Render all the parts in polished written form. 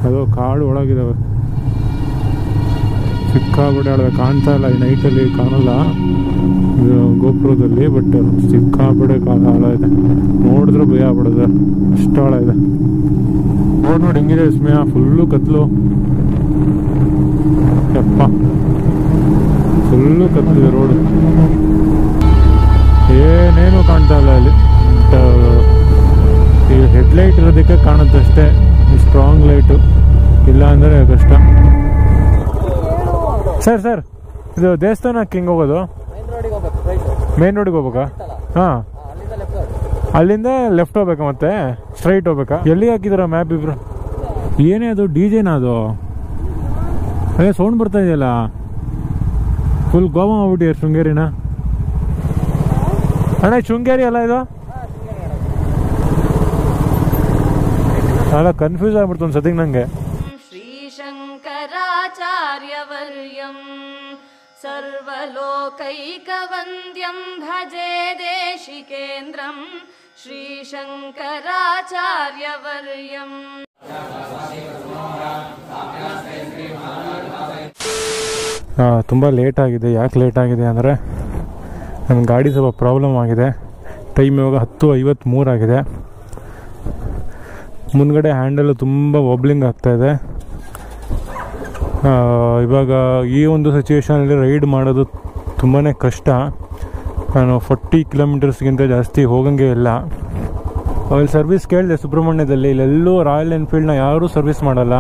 ಅದು ಕಾಡು ಒಳಗಿದಾವೆ, ಸಿಕ್ಕಾಪಟ್ಟೆ ಆಳವೆ. ಕಾಣ್ತಾ ಇಲ್ಲ ಈ ನೈಟಲ್ಲಿ, ಕಾಣಲ್ಲ ಗೋಪುರದಲ್ಲಿ, ಬಟ್ ಸಿಕ್ಕಾಪಟ್ಟೆ ಆಳ ಇದೆ. ನೋಡಿದ್ರೆ ಭಯ ಆಗ್ಬಿಡೋದು, ಅಷ್ಟು ಆಳ ಇದೆ. ನೋಡಿ ಹೆಂಗಿದೆ ವಿಸ್ಮಯ, ಫುಲ್ಲು ಕತ್ಲು. ಯಪ್ಪ, ಫುಲ್ಲು ಕತ್ಲಿದೆ ರೋಡು, ಏನೇನು ಕಾಣ್ತಾ ಇಲ್ಲ ಅಲ್ಲಿ. ಈ ಹೆಡ್ಲೈಟ್ ಇರೋದಕ್ಕೆ ಕಾಣುತ್ತಷ್ಟೇ, ಸ್ಟ್ರಾಂಗ್ ಲೈಟು ಇಲ್ಲ ಅಂದರೆ ಕಷ್ಟ. ಸರ್ ಇದು ದೇವಸ್ಥಾನಕ್ಕೆ ಹೆಂಗೆ ಹೋಗೋದು? ಮೇನ್ ರೋಡಿಗೆ ಹೋಗ್ಬೇಕಾ? ಹಾಂ, ಅಲ್ಲಿಂದ ಲೆಫ್ಟ್ ಹೋಗ್ಬೇಕಾ? ಮತ್ತೆ ಸ್ಟ್ರೈಟ್ ಹೋಗ್ಬೇಕಾ? ಎಲ್ಲಿ ಹಾಕಿದಾರ ಮ್ಯಾಪ್ ಇಬ್ರು? ಏನೇ ಅದು ಡಿಜೆನಾ ಅದು? ಅದೇ ಸೌಂಡ್ ಬರ್ತಾ ಇದೆಯಲ್ಲ, ಫುಲ್ ಗೋವಾ ಆಗ್ಬಿಟ್ಟಿದೆ ಶೃಂಗೇರಿನ. ಅಣ್ಣ ಶೃಂಗೇರಿ ಅಲ್ಲ ಇದು? ಅಲ್ಲ ಕನ್ಫ್ಯೂಸ್ ಆಗ್ಬಿಡ್ತು ಒಂದು ಸತಿಗೆ ನಂಗೆ. ಶ್ರೀಶಂಕರಾಚಾರ್ಯವರ್ಯಂ ಸರ್ವಲೋಕೈಕವಂದ್ಯಂ ಭಜೆ ದೇಶಿಕೇಂದ್ರಂ ಶ್ರೀಶಂಕರಾಚಾರ್ಯವರ್ಯಂ. ತುಂಬ ಲೇಟ್ ಆಗಿದೆ. ಯಾಕೆ ಲೇಟ್ ಆಗಿದೆ ಅಂದರೆ ನನ್ನ ಗಾಡಿ ಸ್ವಲ್ಪ ಪ್ರಾಬ್ಲಮ್ ಆಗಿದೆ. ಟೈಮ್ ಇವಾಗ 10:53 ಆಗಿದೆ. ಮುಂದ್ಗಡೆ ಹ್ಯಾಂಡಲು ತುಂಬ ವಬ್ಲಿಂಗ್ ಆಗ್ತಾಯಿದೆ. ಇವಾಗ ಈ ಒಂದು ಸಿಚುವೇಷನಲ್ಲಿ ರೈಡ್ ಮಾಡೋದು ತುಂಬಾ ಕಷ್ಟ. ನಾನು 40 ಕಿಲೋಮೀಟರ್ಸ್ಗಿಂತ ಜಾಸ್ತಿ ಹೋಗಂಗೆ ಇಲ್ಲ. ಅಲ್ಲಿ ಸರ್ವಿಸ್ ಕೇಳಿದೆ ಸುಬ್ರಹ್ಮಣ್ಯದಲ್ಲಿ, ಇಲ್ಲೆಲ್ಲೂ ರಾಯಲ್ ಎನ್ಫೀಲ್ಡ್ನ ಯಾರೂ ಸರ್ವಿಸ್ ಮಾಡಲ್ಲ.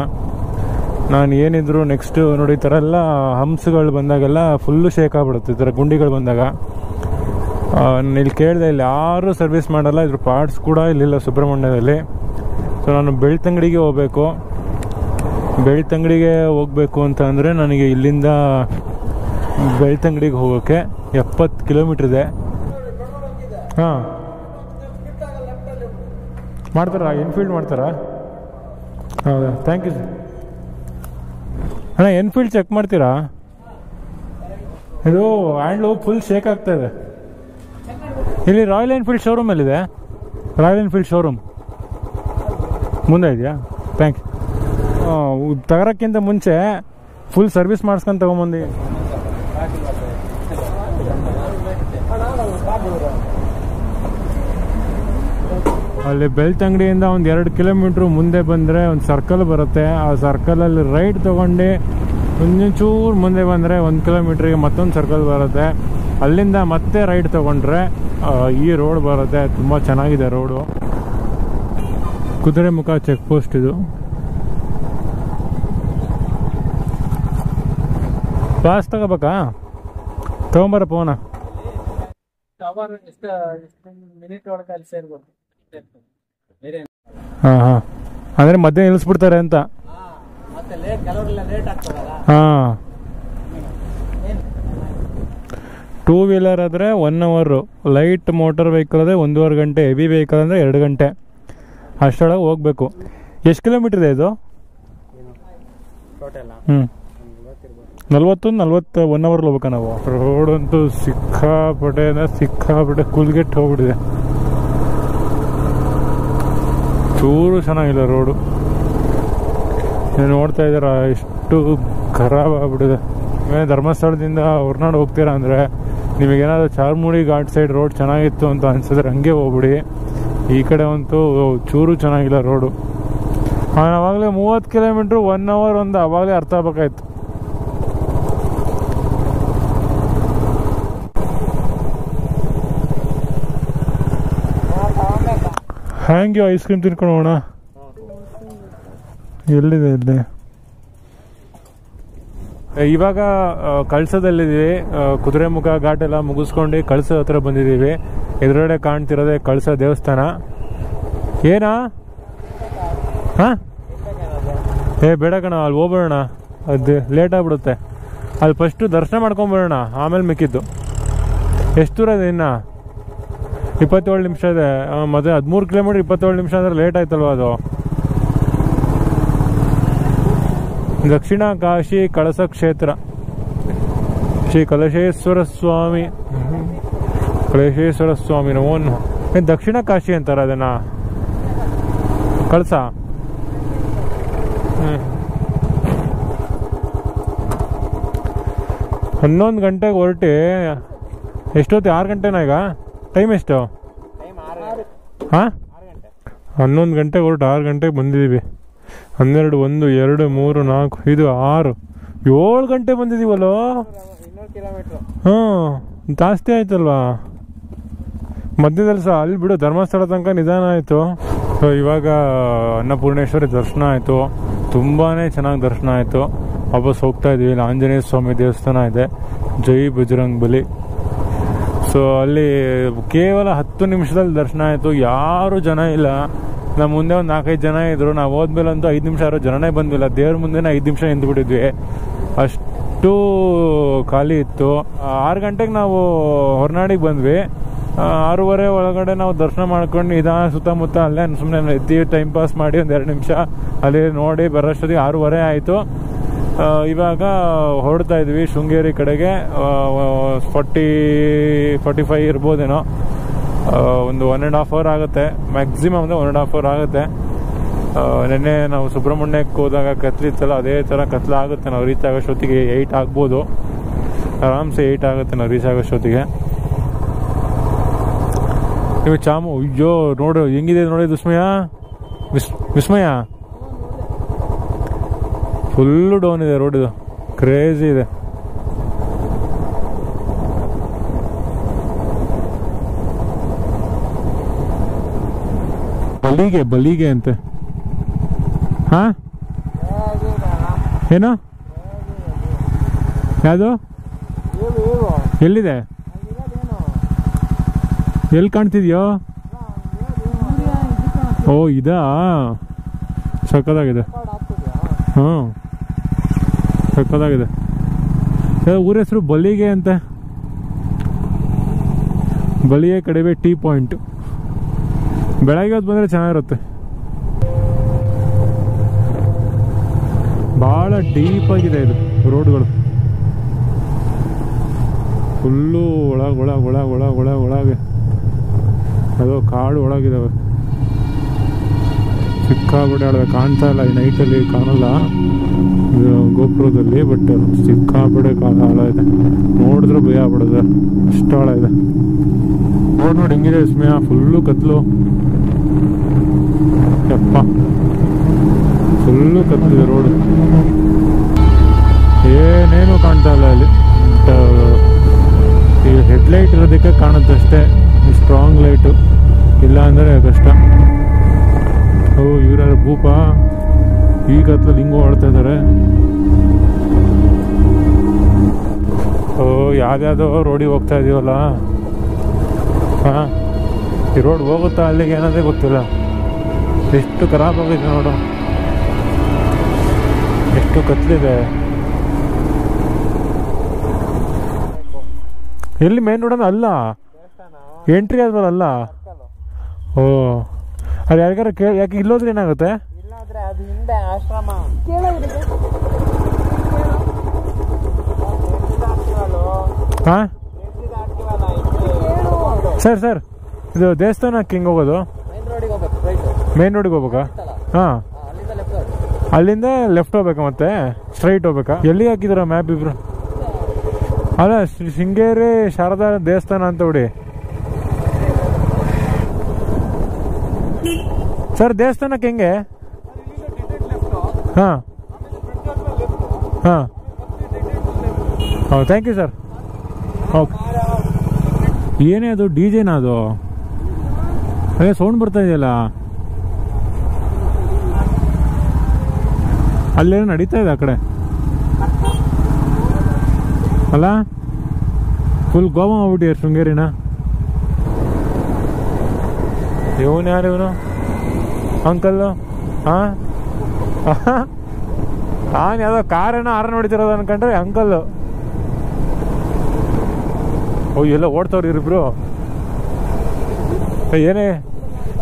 ನಾನು ಏನಿದ್ರು ನೆಕ್ಸ್ಟ್ ನೋಡಿ ಈ ಥರ ಎಲ್ಲ ಹಂಪ್ಸ್ಗಳು ಬಂದಾಗೆಲ್ಲ ಫುಲ್ಲು ಶೇಕ್ ಆಗ್ಬಿಡುತ್ತೆ. ಈ ಥರ ಗುಂಡಿಗಳು ಬಂದಾಗ ಇಲ್ಲಿ ಕೇಳಿದೆ, ಇಲ್ಲಿ ಯಾರೂ ಸರ್ವಿಸ್ ಮಾಡಲ್ಲ. ಇದ್ರ ಪಾರ್ಟ್ಸ್ ಕೂಡ ಇಲ್ಲಿಲ್ಲ ಸುಬ್ರಹ್ಮಣ್ಯದಲ್ಲಿ. ಸೊ ನಾನು ಬೆಳ್ತಂಗಡಿಗೆ ಹೋಗಬೇಕು. ಬೆಳ್ತಂಗಡಿಗೆ ಹೋಗಬೇಕು ಅಂತ ಅಂದರೆ ನನಗೆ ಇಲ್ಲಿಂದ ಬೆಳ್ತಂಗಡಿಗೆ ಹೋಗೋಕ್ಕೆ 70 ಕಿಲೋಮೀಟ್ರ್ ಇದೆ. ಹಾಂ, ಮಾಡ್ತಾರಾ? ಎನ್ಫೀಲ್ಡ್ ಮಾಡ್ತಾರಾ? ಹೌದಾ, ಥ್ಯಾಂಕ್ ಯು ಸರ್. ಅಣ್ಣ ಎನ್ಫೀಲ್ಡ್ ಚೆಕ್ ಮಾಡ್ತೀರಾ? ಇದು ಹ್ಯಾಂಡ್ಲು ಫುಲ್ ಶೇಕ್ ಆಗ್ತಾ ಇದೆ. ಇಲ್ಲಿ ರಾಯಲ್ ಎನ್ಫೀಲ್ಡ್ ಶೋರೂಮಲ್ಲಿದೆ. ರಾಯಲ್ ಎನ್ಫೀಲ್ಡ್ ಶೋರೂಮ್ ಮುಂದೆ ಇದೆಯಾ? ಥ್ಯಾಂಕ್ಸ್. ತಗೋಕ್ಕಿಂತ ಮುಂಚೆ ಫುಲ್ ಸರ್ವಿಸ್ ಮಾಡಿಸ್ಕೊಂಡು ತಗೊಂಬಂದು. ಅಲ್ಲಿ ಬೆಳ್ತಂಗಡಿಯಿಂದ ಒಂದು 2 ಕಿಲೋಮೀಟ್ರ್ ಮುಂದೆ ಬಂದರೆ ಒಂದು ಸರ್ಕಲ್ ಬರುತ್ತೆ. ಆ ಸರ್ಕಲಲ್ಲಿ ರೈಟ್ ತೊಗೊಂಡು ಒಂಚೂರು ಮುಂದೆ ಬಂದರೆ 1 ಕಿಲೋಮೀಟ್ರಿಗೆ ಮತ್ತೊಂದು ಸರ್ಕಲ್ ಬರುತ್ತೆ. ಅಲ್ಲಿಂದ ಮತ್ತೆ ರೈಟ್ ತೊಗೊಂಡ್ರೆ ಈ ರೋಡ್ ಬರುತ್ತೆ. ತುಂಬ ಚೆನ್ನಾಗಿದೆ ರೋಡು. ಕುದುರೆಮುಖ ಚೆಕ್ ಪೋಸ್ಟ್ ಇದು. ಪಾಸ್ ತಗೋಬೇಕಾ? ತಗೊಂಬರ ಫೋನ. ಹಾಂ ಹಾಂ, ಅಂದರೆ ಮಧ್ಯೆ ನಿಲ್ಲಿಸ್ಬಿಡ್ತಾರೆ ಅಂತ. ಹಾಂ, 2 ವೀಲರ್ ಆದರೆ 1 ಅವರ್, ಲೈಟ್ ಮೋಟರ್ ವೆಹಿಕಲ್ ಆದರೆ 1.5 ಗಂಟೆ, ಹೆವಿ ವೆಹಿಕಲ್ ಅಂದರೆ 2 ಗಂಟೆ ಅಷ್ಟೊಳಗೆ ಹೋಗ್ಬೇಕು. ಎಷ್ಟು ಕಿಲೋಮೀಟ್ರ್ ಇದೆ ಇದು? 40 1 ಅವರ್ಲ್ಲಿ ಹೋಗ್ಬೇಕಾ ನಾವು? ರೋಡಂತೂ ಸಿಕ್ಕಾಪಟ್ಟೆ ಕೂಲ್ಗೆಟ್ ಹೋಗ್ಬಿಟ್ಟಿದೆ. ಚೂರು ಚೆನ್ನಾಗಿಲ್ಲ ರೋಡು. ನೀವು ನೋಡ್ತಾ ಇದ್ದೀರಾ ಎಷ್ಟು ಖರಾಬ್ ಆಗ್ಬಿಟ್ಟಿದೆ. ಧರ್ಮಸ್ಥಳದಿಂದ ಹೊರನಾಡು ಹೋಗ್ತೀರಾ ಅಂದರೆ ನಿಮಗೇನಾದರೂ ಚಾರ್ಮುಡಿ ಘಾಟ್ ಸೈಡ್ ರೋಡ್ ಚೆನ್ನಾಗಿತ್ತು ಅಂತ ಅನ್ಸಿದ್ರೆ ಹಂಗೆ ಹೋಗ್ಬಿಡಿ. ಈ ಕಡೆ ಅಂತೂ ಚೂರು ಚೆನ್ನಾಗಿಲ್ಲ ರೋಡು. ಆವಾಗಲೇ 30 ಕಿಲೋಮೀಟ್ರ್ 1 ಅವರ್ ಒಂದು ಆವಾಗಲೇ ಅರ್ಥ ಆಗ್ಬೇಕಾಯ್ತು. ಹ್ಯಾಂಗೆ ಐಸ್ ಕ್ರೀಮ್ ತಿನ್ಕೊಂಡು ಹೋಗೋಣ. ಎಲ್ಲಿದೆ ಇಲ್ಲಿ? ಇವಾಗ ಕಳಸದಲ್ಲಿದ್ದೀವಿ. ಕುದುರೆಮುಖ ಘಾಟ್ ಎಲ್ಲ ಮುಗಿಸ್ಕೊಂಡು ಕಳಸದ ಹತ್ರ ಬಂದಿದ್ದೀವಿ. ಎದುರುಗಡೆ ಕಾಣ್ತಿರೋದೆ ಕಳಸ ದೇವಸ್ಥಾನ. ಏನಾ? ಹಾಂ, ಬೇಡ ಕಣ, ಅಲ್ಲಿ ಹೋಗ್ಬೇಡೋಣ, ಅದು ಲೇಟ್ ಆಗಿಬಿಡುತ್ತೆ. ಅಲ್ಲಿ ಫಸ್ಟು ದರ್ಶನ ಮಾಡ್ಕೊಂಬರೋಣ, ಆಮೇಲೆ ಮಿಕ್ಕಿದ್ದು. ಎಷ್ಟು ದೂರ ಇದೆ ಇನ್ನು? 27 ನಿಮಿಷ ಇದೆ. ಮತ್ತೆ 13 ಕಿಲೋಮೀಟ್ರ್ 27 ನಿಮಿಷ ಅಂದರೆ ಲೇಟ್ ಆಯ್ತಲ್ವ ಅದು. ದಕ್ಷಿಣ ಕಾಶಿ ಕಳಸ ಕ್ಷೇತ್ರ ಶ್ರೀ ಕಲಶೇಶ್ವರ ಸ್ವಾಮಿ. ಕಳಶೇಶ್ವರ ಸ್ವಾಮಿ ಓನ್ ದಕ್ಷಿಣ ಕಾಶಿ ಅಂತಾರೆ ಅದನ್ನ. ಕಳಸ 11 ಗಂಟೆಗೆ ಹೊರಟಿ ಎಷ್ಟೊತ್ತು? 6 ಗಂಟೆನಾ ಈಗ? ಟೈಮ್ ಎಷ್ಟು? ಹಾಂ, 11 ಗಂಟೆಗೆ ಹೊರಟು 6 ಗಂಟೆಗೆ ಬಂದಿದ್ದೀವಿ. 12, 1, 2, 3, 4, 5, 6, 7 ಗಂಟೆ ಬಂದಿದ್ದೀವಲ್ಲೋ. ಹಾಂ, ಜಾಸ್ತಿ ಆಯ್ತಲ್ವಾ? ಮಧ್ಯದಲ್ಲಿ ಸಹ ಅಲ್ಲಿ ಬಿಡು, ಧರ್ಮಸ್ಥಳ ತನಕ ನಿಧಾನ ಆಯಿತು. ಸೊ ಇವಾಗ ಅನ್ನಪೂರ್ಣೇಶ್ವರಿ ದರ್ಶನ ಆಯಿತು, ತುಂಬಾ ಚೆನ್ನಾಗಿ ದರ್ಶನ ಆಯಿತು. ವಾಪಸ್ ಹೋಗ್ತಾ ಇದ್ದೀವಿ. ಇಲ್ಲಿ ಆಂಜನೇಯ ಸ್ವಾಮಿ ದೇವಸ್ಥಾನ ಇದೆ, ಜೈ ಬಜರಂಗ್ ಬಲಿ. ಸೊ ಅಲ್ಲಿ ಕೇವಲ 10 ನಿಮಿಷದಲ್ಲಿ ದರ್ಶನ ಆಯಿತು. ಯಾರೂ ಜನ ಇಲ್ಲ. ನಮ್ಮ ಮುಂದೆ ಒಂದು 4-5 ಜನ ಇದ್ರು. ನಾವು ಹೋದ್ಮೇಲಂತೂ 5 ನಿಮಿಷ ಯಾರು ಜನನೇ ಬಂದಿಲ್ಲ. ದೇವ್ರ ಮುಂದೆನೇ 5 ನಿಮಿಷ ನಿಂತ್ಬಿಟ್ಟಿದ್ವಿ, ಅಷ್ಟು ಖಾಲಿ ಇತ್ತು. 6 ಗಂಟೆಗೆ ನಾವು ಹೊರನಾಡಿಗೆ ಬಂದ್ವಿ. 6:30 ಒಳಗಡೆ ನಾವು ದರ್ಶನ ಮಾಡ್ಕೊಂಡು ಸುತ್ತಮುತ್ತ ಅಲ್ಲೇ ಸುಮ್ಮನೆ ಎದ್ದು ಟೈಮ್ ಪಾಸ್ ಮಾಡಿ ಒಂದು 2 ನಿಮಿಷ ಅಲ್ಲಿ ನೋಡಿ ಬರೋಷ್ಟೊತ್ತಿಗೆ 6:30 ಆಯಿತು. ಇವಾಗ ಹೊರಡ್ತಾ ಇದ್ವಿ ಶೃಂಗೇರಿ ಕಡೆಗೆ. 40-45 ಇರ್ಬೋದೇನೋ. ಒಂದು 1.5 ಅವರ್ ಆಗುತ್ತೆ ಮ್ಯಾಕ್ಸಿಮಮ್. 1.5 ಅವರ್ ಆಗುತ್ತೆ. ನೆನ್ನೆ ನಾವು ಸುಬ್ರಹ್ಮಣ್ಯಕ್ಕೆ ಹೋದಾಗ ಕತ್ಲಿತ್ತಲ್ಲ, ಅದೇ ಥರ ಕತ್ಲಾಗುತ್ತೆ. ನಾವು ರೀಚ್ ಆಗೋಷ್ಟೊತ್ತಿಗೆ 8 ಆಗ್ಬೋದು, ಆರಾಮ್ಸೆ 8 ಆಗುತ್ತೆ ನಾವು ರೀಚ್ ಆಗೋಷ್ಟೊತ್ತಿಗೆ. ನೀವು ಅಯ್ಯೋ ನೋಡು ಹೆಂಗಿದೆ ನೋಡಿ ವಿಸ್ಮಯ. ಫುಲ್ಲು ಡೌನ್ ಇದೆ ರೋಡ್, ಇದು ಕ್ರೇಜಿ ಇದೆ. ಬಲಿಗೆ ಅಂತೆ. ಹಾ, ಏನು? ಯಾವುದು? ಎಲ್ಲಿದೆ? ಎಲ್ಲಿ ಕಾಣ್ತಿದ್ಯೋ? ಓ ಇದಾ, ಸಕ್ಕದಾಗಿದೆ. ಹಾಂ, ಸಕ್ಕದಾಗಿದೆ. ಊರ ಹೆಸರು ಬಲಿಗೆ ಅಂತೆ. ಬಲಿಗೆ ಕಡಿಮೆ ಟೀ ಪಾಯಿಂಟ್. ಬೆಳಗ್ಗೆ ಹೊತ್ತು ಬಂದರೆ ಚೆನ್ನಾಗಿರುತ್ತೆ. ಭಾಳ ಡೀಪಾಗಿದೆ ಇದು ರೋಡ್ಗಳು. ಫುಲ್ಲು ಒಳಗೆ ಅದು ಕಾಡು ಒಳಗಿದಾವೆ. ಸಿಕ್ಕಾಬಿಟ್ಟೆ ಆಡೋದು. ಕಾಣ್ತಾ ಇಲ್ಲ ಈ ನೈಟಲ್ಲಿ, ಕಾಣಲ್ಲ ಗೋಪುರದಲ್ಲಿ, ಬಟ್ ಸಿಕ್ಕಾಬಿಟ್ಟೆ ಆಳ ಇದೆ. ನೋಡಿದ್ರು ಭಯ ಆಗ್ಬಿಡೋದು, ಅಷ್ಟು ಆಳ ಇದೆ. ನೋಡಿ ಹಿಂಗಿದೆ ವಿಸ್ಮಯ, ಫುಲ್ಲು ಕತ್ಲು. ಯಪ್ಪ, ಫುಲ್ಲು ಕತ್ಲಿದೆ ರೋಡು, ಏನೇನು ಕಾಣ್ತಾ ಇಲ್ಲ ಅಲ್ಲಿ. ಈ ಹೆಡ್ಲೈಟ್ ಇರೋದಕ್ಕೆ ಕಾಣುತ್ತಷ್ಟೇ, ಸ್ಟ್ರಾಂಗ್ ಲೈಟು ಇಲ್ಲ ಅಂದರೆ ಕಷ್ಟ. ಓ ಇವರ ಭೂಪ ಈ ಕತ್ಲಲ್ಲಿ ಹಿಂಗೂ ಆಡ್ತಾ ಇದ್ದಾರೆ. ಓ ಯಾವ್ದ್ಯಾವುದೋ ರೋಡಿಗೆ ಹೋಗ್ತಾ ಇದೀವಲ್ಲ. ಹಾಂ, ಈ ರೋಡ್ ಹೋಗುತ್ತಾ ಅಲ್ಲಿಗೆ ಏನದೇ ಗೊತ್ತಿಲ್ಲ. ಎಷ್ಟು ಖರಾಬ್ ಆಗಿದೆ ನೋಡು, ಎಷ್ಟು ಕತ್ಲಿದೆ. ಎಲ್ಲಿ ಮೇನ್ ರೋಡ್ ಅಲ್ಲ, ಎಂಟ್ರಿ ಆದ್ಮೇಲೆ ಅಲ್ಲ. ಓ ಅದು ಯಾರಿಗಾರ ಯಾಕೆ ಇಲ್ಲೋದ್ರೆ ಏನಾಗುತ್ತೆ? ಹಾಂ ಸರ್ ಇದು ದೇವಸ್ಥಾನಕ್ಕೆ ಹೆಂಗೆ ಹೋಗೋದು? ಮೇನ್ ರೋಡಿಗೆ ಹೋಗ್ಬೇಕಾ? ಹಾಂ, ಅಲ್ಲಿಂದ ಲೆಫ್ಟ್ ಹೋಗ್ಬೇಕಾ ಮತ್ತೆ ಸ್ಟ್ರೈಟ್ ಹೋಗ್ಬೇಕಾ? ಎಲ್ಲಿ ಹಾಕಿದಾರ ಮ್ಯಾಪ್ ಇಬ್ರು? ಅಲ್ಲ, ಶೃಂಗೇರಿ ಶಾರದಾ ದೇವಸ್ಥಾನ ಅಂತ ನೋಡಿ ಸರ್. ದೇವಸ್ಥಾನಕ್ಕೆ ಹೆಂಗೆ? ಹಾಂ ಹಾಂ, ಹೌದು, ಥ್ಯಾಂಕ್ ಯು ಸರ್. ಓಕೆ. ಏನೇ ಅದು ಡಿ ಜೆನಾ ಅದು? ಅದೇ ಸೌಂಡ್ ಬರ್ತಾ ಇದೆಯಲ್ಲ, ಅಲ್ಲೇನೋ ನಡೀತಾ ಇದೆ ಆ ಕಡೆ ಅಲ್ಲ? ಫುಲ್ ಗೋವಾ ಆಗ್ಬಿಟ್ಟಿದ್ದಾರೆ ಶೃಂಗೇರಿನ. ಇವನು ಯಾರು ಇವನು? ಅಂಕಲ್ಲು? ಹಾಂ, ನಾನು ಯಾವುದೋ ಕಾರೇನೋ ಹಾರನ್ ಹೊಡಿತಿರೋದು ಅನ್ಕೊಂಡ್ರೆ ಅಂಕಲ್ಲು. ಓ ಎಲ್ಲ ಓಡ್ತವ್ರು ಇರಿಬ್ರು. ಏನೇ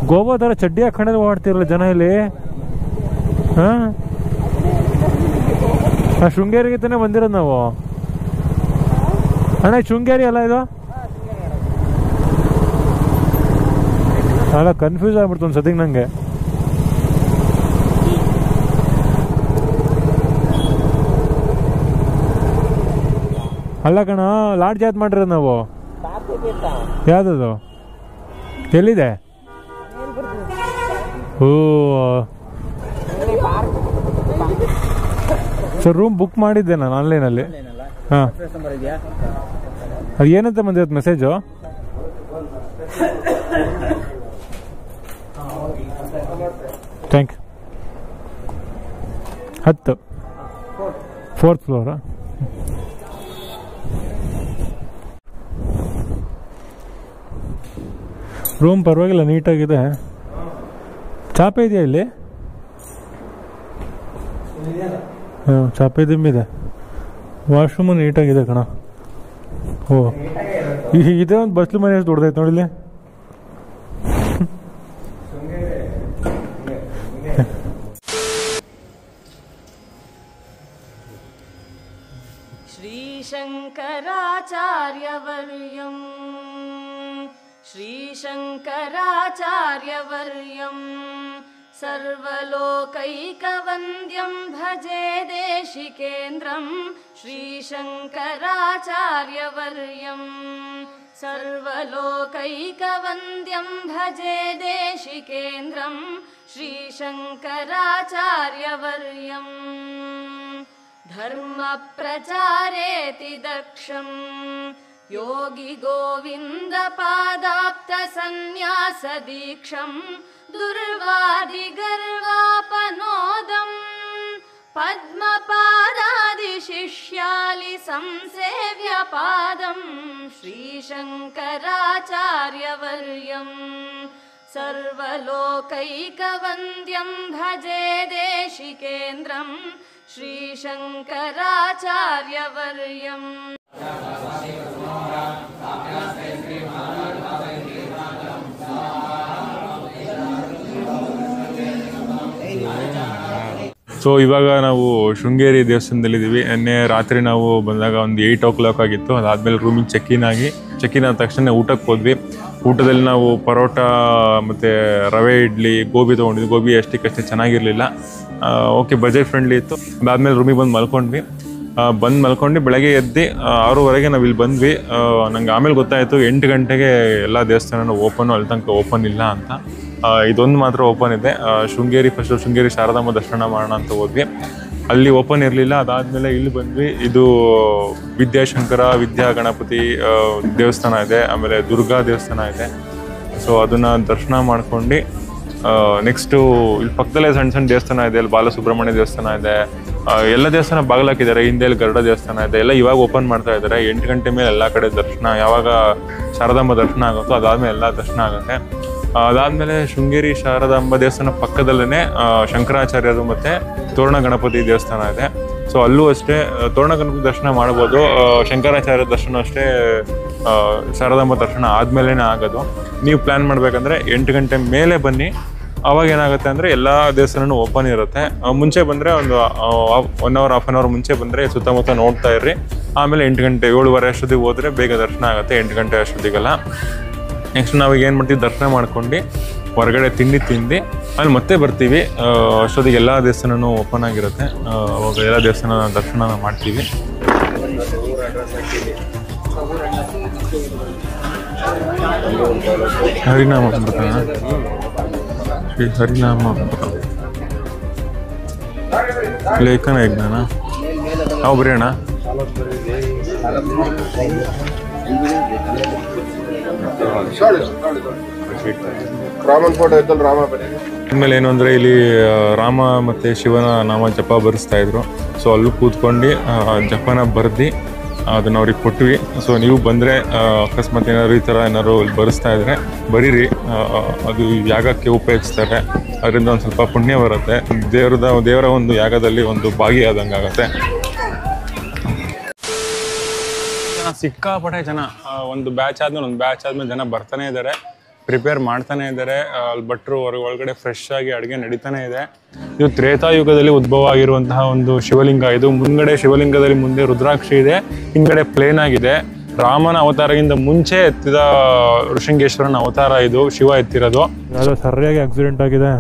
ಗೋವಾ ಥರ ಚಡ್ಡಿ ಹಾಕೊಂಡ್ರೆ ಓಡ್ತಿರಲ್ಲ ಜನ ಇಲ್ಲಿ. ಹಾಂ, ಶೃಂಗೇರಿಗೆ ತಾನೇ ಬಂದಿರೋದು ನಾವು. ಅಣ್ಣ ಶೃಂಗೇರಿ ಅಲ್ಲ ಇದು? ಅಲ್ಲ, ಕನ್ಫ್ಯೂಸ್ ಆಗ್ಬಿಡ್ತು ಒಂದು ಸತಿಗೆ ನನಗೆ. ಅಲ್ಲ ಕಣ, ಲಾಡ್ಜ್ ಯಾವ್ದು ಮಾಡಿರೋದು ನಾವು? ಯಾವುದದು? ಎಲ್ಲಿದೆ? ಓ ಸರ್, ರೂಮ್ ಬುಕ್ ಮಾಡಿದ್ದೆ ನಾನು ಆನ್ಲೈನಲ್ಲಿ. ಹಾಂ, ಅದು ಏನಂತ ಬಂದಿರೋದು ಮೆಸೇಜು? Thank you. 10 4th ಫ್ಲೋರಾ? ರೂಮ್ ಪರವಾಗಿಲ್ಲ, ನೀಟಾಗಿದೆ. ಚಾಪೆ ಇದೆಯಾ ಇಲ್ಲಿ? ಹಾಂ, ಚಾಪೆ ದಿಮ್ಮಿದೆ. ವಾಶ್ರೂಮು ನೀಟಾಗಿದೆ ಕಣ. ಓ, ಇದೇ ಒಂದು ಬಸ್ಲು ಮನೆ ಎಷ್ಟು ದೊಡ್ಡದೈತೆ ನೋಡಿಲ್ಲಿ. श्रीशङ्कराचार्यवर्यम् श्रीशङ्कराचार्यवर्यम् सर्वलोकैकवन्द्यं भजे देशिकेन्द्रं श्रीशङ्कराचार्यवर्यम् सर्वलोकैकवन्द्यं भजे देशिकेन्द्रं श्रीशङ्कराचार्यवर्यम् धर्मप्रचारेति दक्षं योगी गोविन्दपादाप्तसन्न्यासदीक्षं दुर्वादिगर्वापनोदम् पद्मपादादिशिष्यालि संसेव्यपादं श्रीशङ्कराचार्यवर्यम् सर्वलोकैकवन्द्यं भजे देशिकेन्द्रं श्रीशङ्कराचार्यवर्यम् ಸೊ ಇವಾಗ ನಾವು ಶೃಂಗೇರಿ ದೇವಸ್ಥಾನದಲ್ಲಿದ್ದೀವಿ. ನಿನ್ನೆ ರಾತ್ರಿ ನಾವು ಬಂದಾಗ ಒಂದು 8 o'clock ಆಗಿತ್ತು. ಅದಾದಮೇಲೆ ರೂಮಿಗೆ ಚೆಕ್ಇನ್ ಆದ ತಕ್ಷಣ ಊಟಕ್ಕೆ ಹೋದ್ವಿ. ಊಟದಲ್ಲಿ ನಾವು ಪರೋಟ ಮತ್ತು ರವೆ ಇಡ್ಲಿ, ಗೋಬಿ ತೊಗೊಂಡಿದ್ವಿ. ಗೋಬಿ ಅಷ್ಟೇ ಚೆನ್ನಾಗಿರಲಿಲ್ಲ. ಓಕೆ, ಬಜೆಟ್ ಫ್ರೆಂಡ್ಲಿ ಇತ್ತು. ಅದಾದಮೇಲೆ ರೂಮಿಗೆ ಬಂದು ಮಲ್ಕೊಂಡು ಬೆಳಗ್ಗೆ ಎದ್ದು 6:30 ನಾವು ಇಲ್ಲಿ ಬಂದ್ವಿ. ನಂಗೆ ಆಮೇಲೆ ಗೊತ್ತಾಯಿತು 8 ಗಂಟೆಗೆ ಎಲ್ಲ ದೇವಸ್ಥಾನ ಓಪನ್ನು, ಅಲ್ಲಿ ತನಕ ಓಪನ್ ಇಲ್ಲ ಅಂತ. ಇದೊಂದು ಮಾತ್ರ ಓಪನ್ ಇದೆ. ಶೃಂಗೇರಿ ಶಾರದಾಂಬ ದರ್ಶನ ಮಾಡೋಣ ಅಂತ ಹೋದ್ವಿ. ಅಲ್ಲಿ ಓಪನ್ ಇರಲಿಲ್ಲ. ಅದಾದಮೇಲೆ ಇಲ್ಲಿ ಬಂದ್ವಿ. ಇದು ವಿದ್ಯಾಶಂಕರ ವಿದ್ಯಾ ಗಣಪತಿ ದೇವಸ್ಥಾನ ಇದೆ, ಆಮೇಲೆ ದುರ್ಗಾ ದೇವಸ್ಥಾನ ಇದೆ. ಸೊ ಅದನ್ನು ದರ್ಶನ ಮಾಡ್ಕೊಂಡು ನೆಕ್ಸ್ಟು ಇಲ್ಲಿ ಪಕ್ಕದಲ್ಲೇ ಸಣ್ಣ ದೇವಸ್ಥಾನ ಇದೆ. ಅಲ್ಲಿ ಬಾಲಸುಬ್ರಹ್ಮಣ್ಯ ದೇವಸ್ಥಾನ ಇದೆ. ಎಲ್ಲ ದೇವಸ್ಥಾನ ಬಾಗಿಲಾಕಿದ್ದಾರೆ. ಹಿಂದೆ ಗರುಡ ದೇವಸ್ಥಾನ ಇದೆ. ಎಲ್ಲ ಇವಾಗ ಓಪನ್ ಮಾಡ್ತಾ ಇದ್ದಾರೆ. 8 ಗಂಟೆ ಮೇಲೆ ಎಲ್ಲ ಕಡೆ ದರ್ಶನ, ಯಾವಾಗ ಶಾರದಾಂಬ ದರ್ಶನ ಆಗುತ್ತೋ ಅದಾದಮೇಲೆ ಎಲ್ಲ ದರ್ಶನ ಆಗುತ್ತೆ. ಅದಾದಮೇಲೆ ಶೃಂಗೇರಿ ಶಾರದಾಂಬ ದೇವಸ್ಥಾನ ಪಕ್ಕದಲ್ಲೇ ಶಂಕರಾಚಾರ್ಯರು ಮತ್ತು ತೋರಣ ಗಣಪತಿ ದೇವಸ್ಥಾನ ಇದೆ. ಸೊ ಅಲ್ಲೂ ಅಷ್ಟೇ ತೋರಣ ಗಣಪತಿ ದರ್ಶನ ಮಾಡ್ಬೋದು. ಶಂಕರಾಚಾರ್ಯ ದರ್ಶನ ಅಷ್ಟೇ ಶಾರದಾಂಬ ದರ್ಶನ ಆದಮೇಲೆ ಆಗೋದು. ನೀವು ಪ್ಲ್ಯಾನ್ ಮಾಡಬೇಕಂದ್ರೆ 8 ಗಂಟೆ ಮೇಲೆ ಬನ್ನಿ. ಅವಾಗ ಏನಾಗುತ್ತೆ ಅಂದರೆ ಎಲ್ಲ ದೇವಸ್ಥಾನವೂ ಓಪನ್ ಇರುತ್ತೆ. ಮುಂಚೆ ಬಂದರೆ ಒಂದು 1 hour, half an hour ಮುಂಚೆ ಬಂದರೆ ಸುತ್ತಮುತ್ತ ನೋಡ್ತಾ ಇರ್ರಿ. ಆಮೇಲೆ 8 ಗಂಟೆ 7:30 ಅಷ್ಟೊತ್ತಿಗೆ ಹೋದರೆ ಬೇಗ ದರ್ಶನ ಆಗುತ್ತೆ. 8 ಗಂಟೆ ಅಷ್ಟೊತ್ತಿಗೆಲ್ಲ. ನೆಕ್ಸ್ಟ್ ನಾವೀಗ ಏನು ಮಾಡ್ತೀವಿ, ದರ್ಶನ ಮಾಡ್ಕೊಂಡು ಹೊರಗಡೆ ತಿಂಡಿ ತಿಂದು ಆಮೇಲೆ ಮತ್ತೆ ಬರ್ತೀವಿ. ಅಷ್ಟೊತ್ತಿಗೆ ಎಲ್ಲ ದೇವಸ್ಥಾನವೂ ಓಪನ್ ಆಗಿರುತ್ತೆ. ಅವಾಗ ಎಲ್ಲ ದೇವಸ್ಥಾನ ದರ್ಶನ ಮಾಡ್ತೀವಿ. ಹರಿನಾಮ ಬರ್ತಾನೆ, ಶ್ರೀ ಹರಿನಾಮ ಲೇಖನ ಯಜ್ಞಾನ ನಾವು ಬರೆಯೋಣ. ಆಮೇಲೆ ಏನು ಅಂದರೆ ಇಲ್ಲಿ ರಾಮ ಮತ್ತು ಶಿವನ ನಾಮ ಜಪ ಬರೆಸ್ತಾ ಇದ್ರು. ಸೊ ಅಲ್ಲೂ ಕೂತ್ಕೊಂಡು ಜಪನ ಬರೆದು ಅದನ್ನು ಅವ್ರಿಗೆ ಕೊಟ್ವಿ. ಸೊ ನೀವು ಬಂದರೆ ಅಕಸ್ಮಾತ್ ಏನಾದ್ರು ಈ ಥರ ಏನಾದ್ರು ಇಲ್ಲಿ ಬರೆಸ್ತಾ ಇದ್ರೆ ಬರೀರಿ. ಅದು ಯಾಗಕ್ಕೆ ಉಪಯೋಗಿಸ್ತಾರೆ. ಅದರಿಂದ ಒಂದು ಸ್ವಲ್ಪ ಪುಣ್ಯ ಬರುತ್ತೆ. ದೇವರ ಒಂದು ಯಾಗದಲ್ಲಿ ಒಂದು ಭಾಗಿಯಾದಂಗೆ ಆಗುತ್ತೆ. ಸಿಕ್ಕಾಪಟ್ಟೆ ಜನ, ಒಂದು ಬ್ಯಾಚ್ ಆದ್ಮೇಲೆ ಜನ ಬರ್ತಾನೆ ಇದ್ದಾರೆ, ಪ್ರಿಪೇರ್ ಮಾಡ್ತಾನೆ ಇದ್ದಾರೆ. ಅಲ್ಲಿ ಭಟ್ರು ಒಳಗಡೆ ಫ್ರೆಶ್ ಆಗಿ ಅಡುಗೆ ನಡೀತಾನೆ ಇದೆ. ಇದು ತ್ರೇತಾಯುಗದಲ್ಲಿ ಉದ್ಭವ ಆಗಿರುವಂತಹ ಒಂದು ಶಿವಲಿಂಗ. ಇದು ಮುಂದ್ಗಡೆ ಶಿವಲಿಂಗದಲ್ಲಿ ಮುಂದೆ ರುದ್ರಾಕ್ಷಿ ಇದೆ, ಹಿಂದ್ಗಡೆ ಪ್ಲೇನ್ ಆಗಿದೆ. ರಾಮನ ಅವತಾರದಿಂದ ಮುಂಚೆ ಎತ್ತಿದ ಋಷಿಂಗೇಶ್ವರನ ಅವತಾರ ಇದು, ಶಿವ ಎತ್ತಿರೋದು. ಯಾವುದೋ ಸರಿಯಾಗಿ ಆಕ್ಸಿಡೆಂಟ್ ಆಗಿದೆ.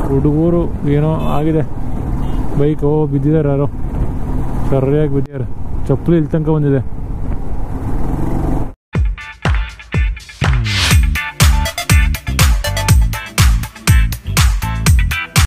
ಹುಡುಗರು ಏನೋ ಆಗಿದೆ, ಬೈಕ್ ಬಿದ್ದಿದ್ದಾರೆ ಯಾರೋ. ಸರಿಯಾಗಿ ಬಿದ್ಯಾರ ಚಪ್ಪಲಿ ಇಲ್ಲಿ ತನಕ ಬಂದಿದೆ.